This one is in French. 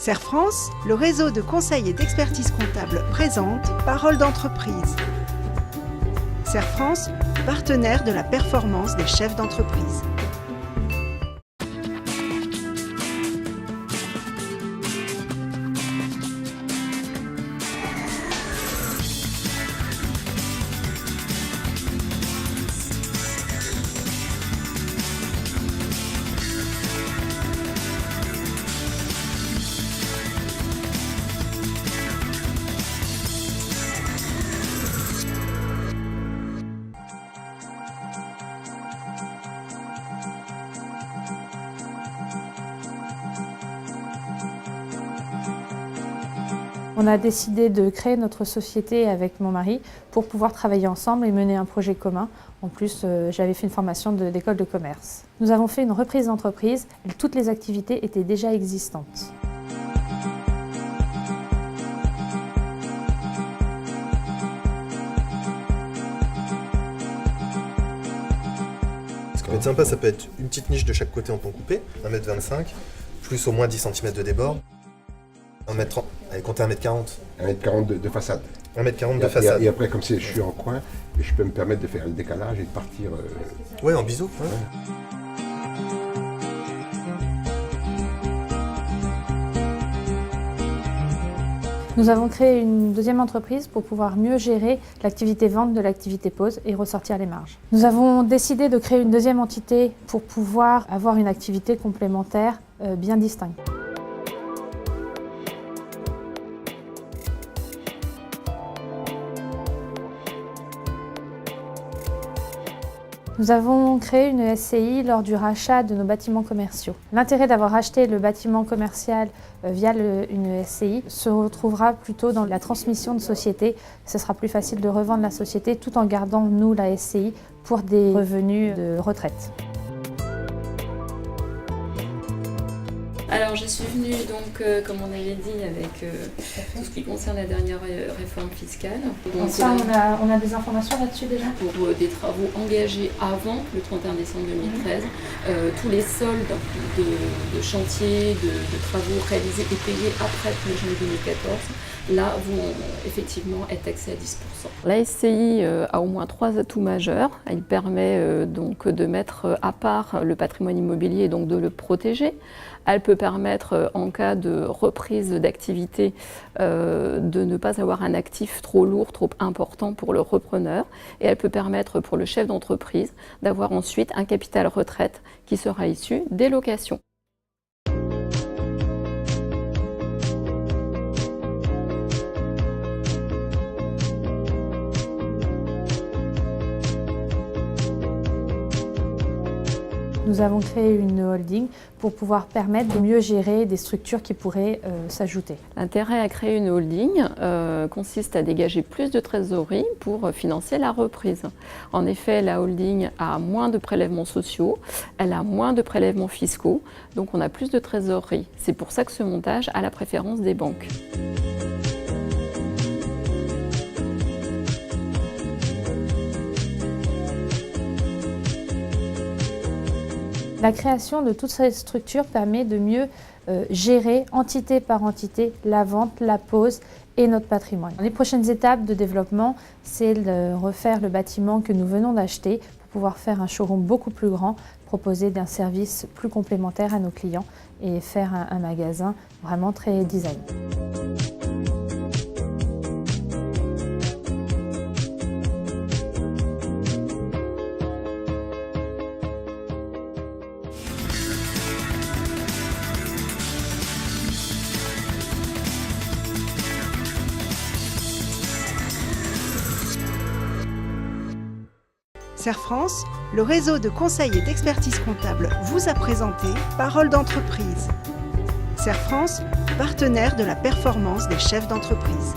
Serre France, le réseau de conseil et d'expertise comptable présente Parole d'entreprise. Serre France, partenaire de la performance des chefs d'entreprise. On a décidé de créer notre société avec mon mari pour pouvoir travailler ensemble et mener un projet commun. En plus, j'avais fait une formation d'école de commerce. Nous avons fait une reprise d'entreprise et toutes les activités étaient déjà existantes. Ce qui peut être sympa, ça peut être une petite niche de chaque côté en pont coupé, 1,25 m, plus au moins 10 cm de débord. 1m30, allez, comptez 1m40. 1m40 de façade. 1m40 de façade. Et après, comme je suis en coin, je peux me permettre de faire le décalage et de partir. Ouais, en biseau. Ouais. Nous avons créé une deuxième entreprise pour pouvoir mieux gérer l'activité vente de l'activité pause et ressortir les marges. Nous avons décidé de créer une deuxième entité pour pouvoir avoir une activité complémentaire bien distincte. Nous avons créé une SCI lors du rachat de nos bâtiments commerciaux. L'intérêt d'avoir racheté le bâtiment commercial via une SCI se retrouvera plutôt dans la transmission de société. Ce sera plus facile de revendre la société tout en gardant, nous, la SCI pour des revenus de retraite. Alors je suis venue donc, comme on avait dit, avec tout ce qui concerne la dernière réforme fiscale. Donc ça, on a des informations là-dessus déjà? Pour des travaux engagés avant le 31 décembre 2013, tous les soldes de chantier, de travaux réalisés et payés après le 1er janvier 2014, là vont effectivement être taxés à 10%. La SCI a au moins 3 atouts majeurs. Elle permet donc de mettre à part le patrimoine immobilier et donc de le protéger. Elle peut permettre, en cas de reprise d'activité, de ne pas avoir un actif trop lourd, trop important pour le repreneur. Et elle peut permettre pour le chef d'entreprise d'avoir ensuite un capital retraite qui sera issu des locations. Nous avons créé une holding pour pouvoir permettre de mieux gérer des structures qui pourraient s'ajouter. L'intérêt à créer une holding consiste à dégager plus de trésorerie pour financer la reprise. En effet, la holding a moins de prélèvements sociaux, elle a moins de prélèvements fiscaux, donc on a plus de trésorerie. C'est pour ça que ce montage a la préférence des banques. La création de toutes ces structures permet de mieux gérer entité par entité la vente, la pose et notre patrimoine. Les prochaines étapes de développement, c'est de refaire le bâtiment que nous venons d'acheter pour pouvoir faire un showroom beaucoup plus grand, proposer un service plus complémentaire à nos clients et faire un magasin vraiment très design. Serre France, le réseau de conseil et d'expertise comptable vous a présenté Parole d'entreprise. Serre France, partenaire de la performance des chefs d'entreprise.